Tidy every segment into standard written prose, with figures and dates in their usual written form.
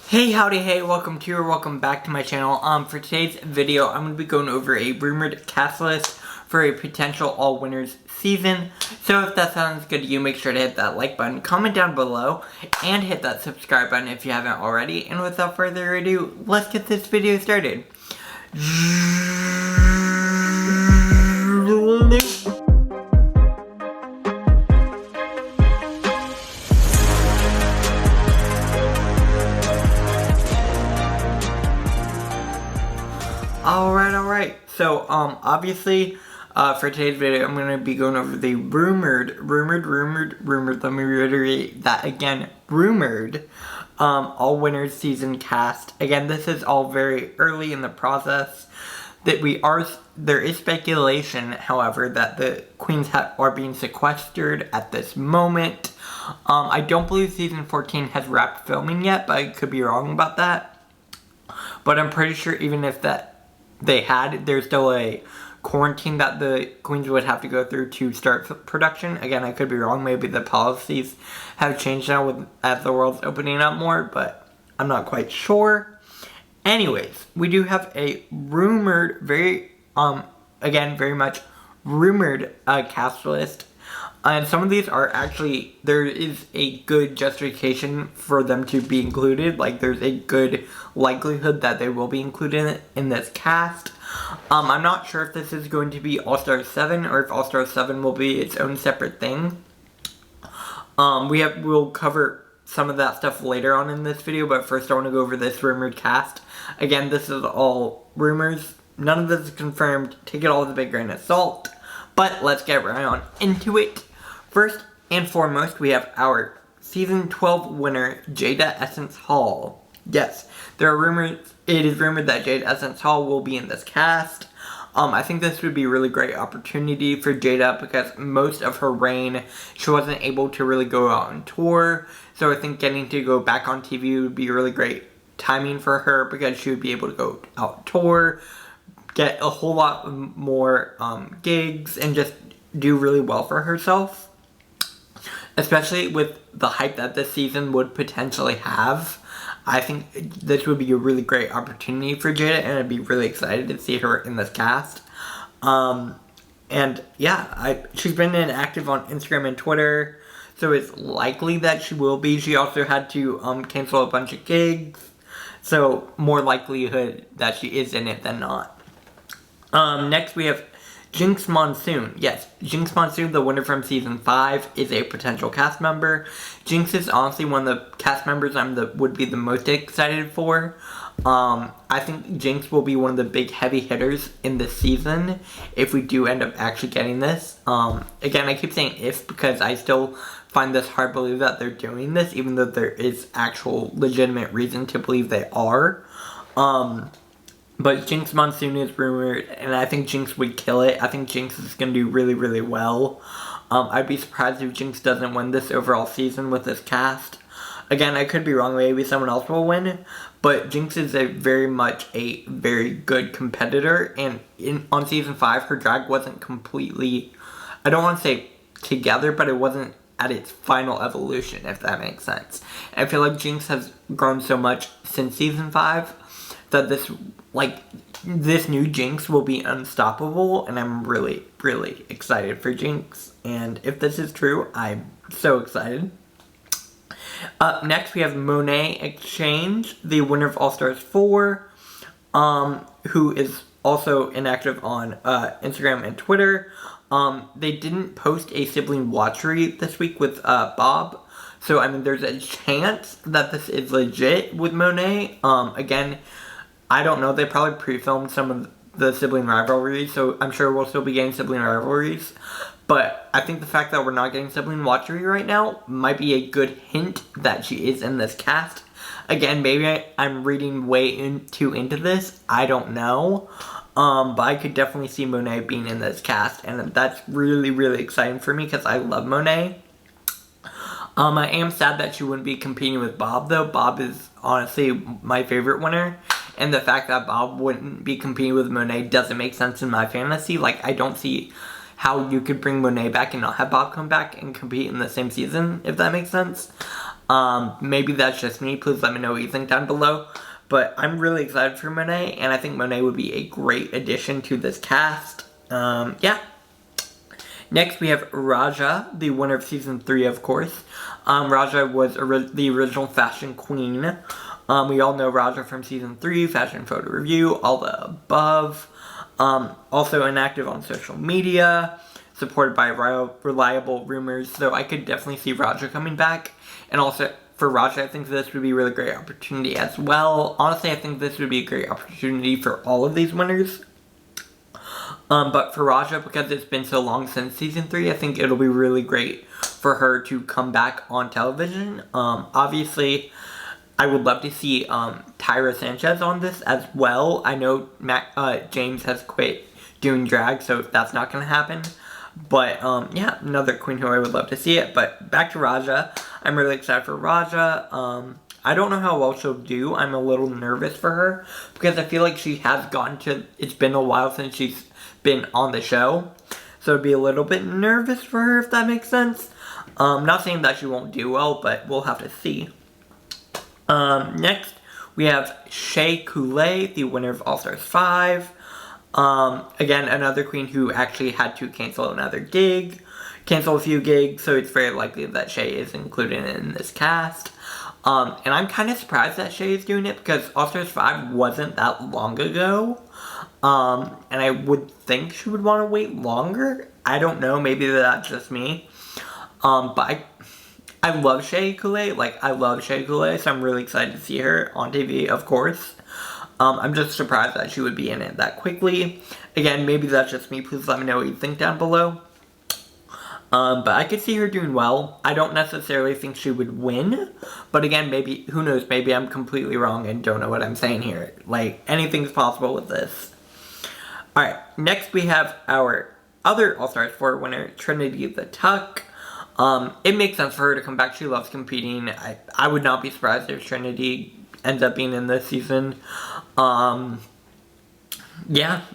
Hey, howdy, hey, welcome back to my channel. For today's video, I'm going to be going over a rumored cast list for a potential all winners season. So if that sounds good to you, make sure to hit that like button, comment down below, and hit that subscribe button if you haven't already. And without further ado, let's get this video started. Alright, so, obviously, for today's video, I'm going to be going over the rumored, let me reiterate that again, rumored, all winners season cast. Again, this is all very early in the process, there is speculation, however, that the queens are being sequestered at this moment. I don't believe season 14 has wrapped filming yet, but I could be wrong about that. But I'm pretty sure even if there's still a quarantine that the queens would have to go through to start production. Again, I could be wrong. Maybe the policies have changed now as the world's opening up more, but I'm not quite sure. Anyways, we do have a rumored, very much rumored cast list. And some of these are actually, there is a good justification for them to be included. Like, there's a good likelihood that they will be included in this cast. I'm not sure if this is going to be All-Star 7 or if All-Star 7 will be its own separate thing. We'll cover some of that stuff later on in this video, but first I want to go over this rumored cast. Again, this is all rumors. None of this is confirmed. Take it all with a big grain of salt. But let's get right on into it. First and foremost, we have our Season 12 winner, Jade Essence Hall. Yes, it is rumored that Jade Essence Hall will be in this cast. I think this would be a really great opportunity for Jada because most of her reign, she wasn't able to really go out on tour. So I think getting to go back on TV would be really great timing for her because she would be able to go out on tour, get a whole lot more gigs, and just do really well for herself. Especially with the hype that this season would potentially have. I think this would be a really great opportunity for Jada, and I'd be really excited to see her in this cast. And yeah, she's been inactive on Instagram and Twitter, so it's likely that she will be. She also had to cancel a bunch of gigs, so more likelihood that she is in it than not. Next we have Jinx Monsoon. Yes, Jinx Monsoon, the winner from Season 5, is a potential cast member. Jinx is honestly one of the cast members would be the most excited for. I think Jinx will be one of the big heavy hitters in this season if we do end up actually getting this. Again, I keep saying if because I still find this hard to believe that they're doing this, even though there is actual legitimate reason to believe they are. But Jinx Monsoon is rumored, and I think Jinx would kill it. I think Jinx is going to do really, really well. I'd be surprised if Jinx doesn't win this overall season with this cast. Again, I could be wrong. Maybe someone else will win. But Jinx is very much a very good competitor. And on Season 5, her drag wasn't completely, I don't want to say together, but it wasn't at its final evolution, if that makes sense. I feel like Jinx has grown so much since Season 5 that this new Jinx will be unstoppable, and I'm really, really excited for Jinx. And if this is true, I'm so excited. Up next, we have Monique Exchange, the winner of All Stars 4, who is also inactive on Instagram and Twitter. They didn't post a sibling watchery this week with Bob. So, I mean, there's a chance that this is legit with Monet. Again, I don't know, they probably pre-filmed some of the sibling rivalries, so I'm sure we'll still be getting sibling rivalries. But I think the fact that we're not getting sibling watchery right now might be a good hint that she is in this cast. Again, maybe I'm reading way too into this, I don't know. But I could definitely see Monet being in this cast, and that's really, really exciting for me because I love Monet. I am sad that she wouldn't be competing with Bob, though. Bob is honestly my favorite winner. And the fact that Bob wouldn't be competing with Monet doesn't make sense in my fantasy. Like, I don't see how you could bring Monet back and not have Bob come back and compete in the same season, if that makes sense. Maybe that's just me. Please let me know what you think down below. But I'm really excited for Monet, and I think Monet would be a great addition to this cast. Yeah. Next, we have Raja, the winner of Season 3, of course. Raja was the original fashion queen. We all know Raja from Season 3, fashion photo review, all the above. Also inactive on social media, supported by reliable rumors, so I could definitely see Raja coming back. And also, for Raja, I think this would be a really great opportunity as well. Honestly, I think this would be a great opportunity for all of these winners. But for Raja, because it's been so long since Season 3, I think it'll be really great for her to come back on television. Obviously, I would love to see Tyra Sanchez on this as well. I know James has quit doing drag, so that's not going to happen. But, yeah, another queen who I would love to see it. But back to Raja. I'm really excited for Raja. I don't know how well she'll do. I'm a little nervous for her because I feel like she has gotten to... It's been a while since she's been on the show. So I'd be a little bit nervous for her, if that makes sense. Not saying that she won't do well, but we'll have to see. Next, we have Shay, the winner of All Stars 5. Again, another queen who actually had to cancel a few gigs, so it's very likely that Shay is included in this cast. And I'm kind of surprised that Shay is doing it because All Stars 5 wasn't that long ago. And I would think she would want to wait longer. I don't know, maybe that's just me. But I love Shay Coulee, so I'm really excited to see her on TV, of course. I'm just surprised that she would be in it that quickly. Again, maybe that's just me. Please let me know what you think down below. But I could see her doing well. I don't necessarily think she would win. But again, maybe, who knows, maybe I'm completely wrong and don't know what I'm saying here. Like, anything's possible with this. Alright, next we have our other All-Stars 4 winner, Trinity the Tuck. It makes sense for her to come back. She loves competing. I would not be surprised if Trinity ends up being in this season. Yeah,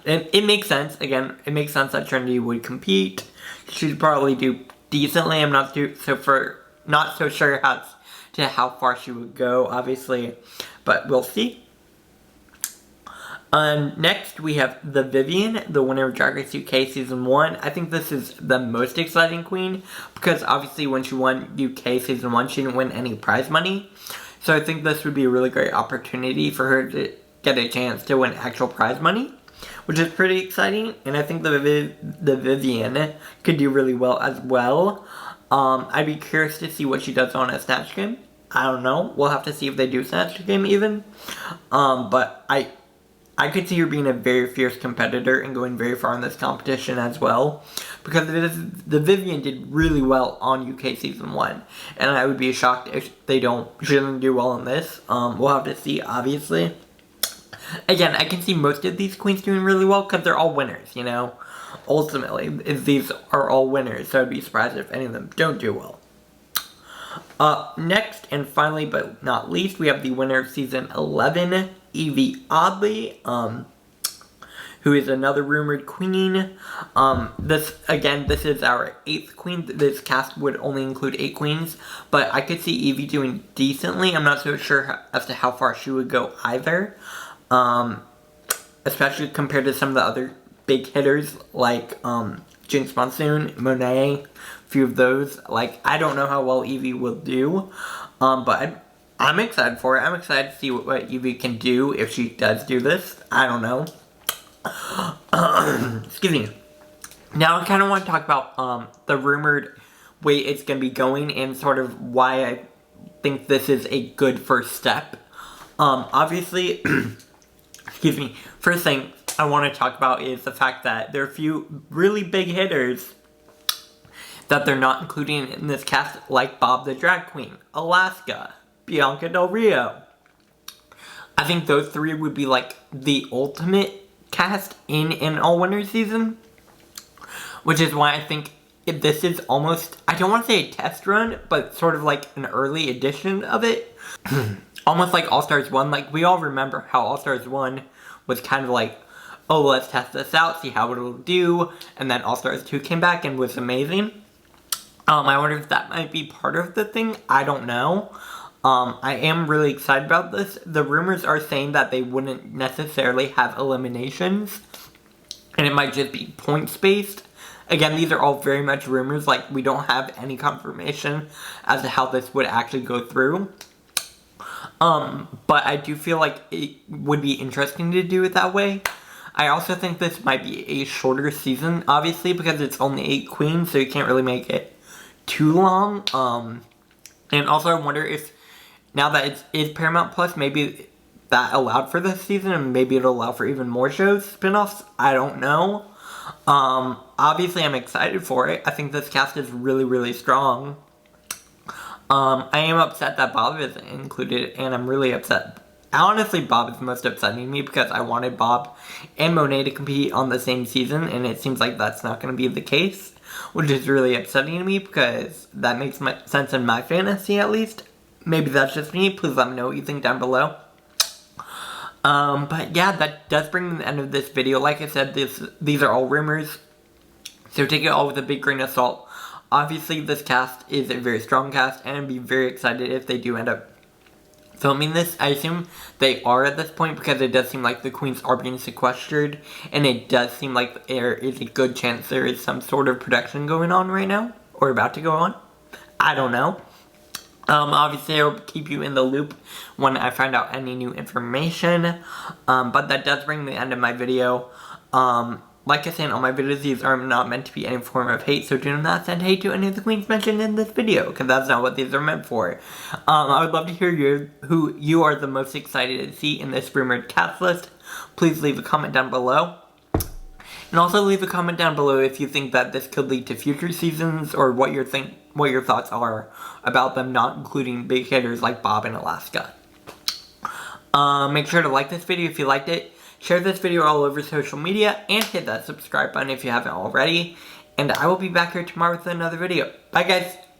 it makes sense. Again, it makes sense that Trinity would compete. She'd probably do decently. I'm not so sure how far she would go, obviously, but we'll see. Next, we have the Vivian, the winner of Drag Race UK Season 1. I think this is the most exciting queen, because obviously when she won UK Season 1, she didn't win any prize money. So I think this would be a really great opportunity for her to get a chance to win actual prize money, which is pretty exciting. And I think the Vivian could do really well as well. I'd be curious to see what she does on a Snatch Game. I don't know. We'll have to see if they do Snatch Game even. But I could see her being a very fierce competitor and going very far in this competition as well. Because the Vivian did really well on UK Season 1. And I would be shocked if she doesn't do well in this. We'll have to see, obviously. Again, I can see most of these queens doing really well because they're all winners, you know. Ultimately, these are all winners. So I'd be surprised if any of them don't do well. Next, and finally but not least, we have the winner of Season 11, Evie Oddly, who is another rumored queen. This is our 8th queen. This cast would only include 8 queens, but I could see Evie doing decently. I'm not so sure as to how far she would go either, especially compared to some of the other big hitters like Jinx Monsoon, Monet, a few of those. Like, I don't know how well Evie will do, but I'm excited for it. I'm excited to see what Evie can do if she does do this. I don't know. Excuse me. Now I kind of want to talk about the rumored way it's going to be going and sort of why I think this is a good first step. Obviously, excuse me, first thing I want to talk about is the fact that there are a few really big hitters that they're not including in this cast, like Bob the Drag Queen, Alaska, Bianca Del Rio. I think those 3 would be like the ultimate cast in an all-winner season, which is why I think this is almost, I don't want to say a test run, but sort of like an early edition of it. Almost like All Stars 1. Like, we all remember how All Stars 1 was kind of like, oh, let's test this out, see how it'll do, and then All Stars 2 came back and was amazing. I wonder if that might be part of the thing. I don't know. I am really excited about this. The rumors are saying that they wouldn't necessarily have eliminations, and it might just be points based. Again, these are all very much rumors, like we don't have any confirmation as to how this would actually go through. But I do feel like it would be interesting to do it that way. I also think this might be a shorter season, obviously, because it's only 8 queens, so you can't really make it too long. And also I wonder if, now that it is Paramount Plus, maybe that allowed for this season, and maybe it'll allow for even more shows, spin-offs. I don't know. Obviously I'm excited for it. I think this cast is really, really strong. I am upset that Bob isn't included, and I'm really upset. Honestly, Bob is most upsetting me because I wanted Bob and Monet to compete on the same season, and it seems like that's not going to be the case, which is really upsetting to me because that makes sense in my fantasy, at least. Maybe that's just me. Please let me know what you think down below. But yeah, that does bring me to the end of this video. Like I said, these are all rumors, so take it all with a big grain of salt. Obviously, this cast is a very strong cast, and I'd be very excited if they do end up filming this. I assume they are at this point because it does seem like the queens are being sequestered, and it does seem like there is a good chance there is some sort of production going on right now, or about to go on. I don't know. Obviously I'll keep you in the loop when I find out any new information, but that does bring the end of my video. Like I said in all my videos, these are not meant to be any form of hate, so do not send hate to any of the queens mentioned in this video, because that's not what these are meant for. I would love to hear who you are the most excited to see in this rumored cast list. Please leave a comment down below. And also leave a comment down below if you think that this could lead to future seasons, or what your thoughts are about them not including big hitters like Bob in Alaska. Make sure to like this video if you liked it. Share this video all over social media, and hit that subscribe button if you haven't already. And I will be back here tomorrow with another video. Bye guys!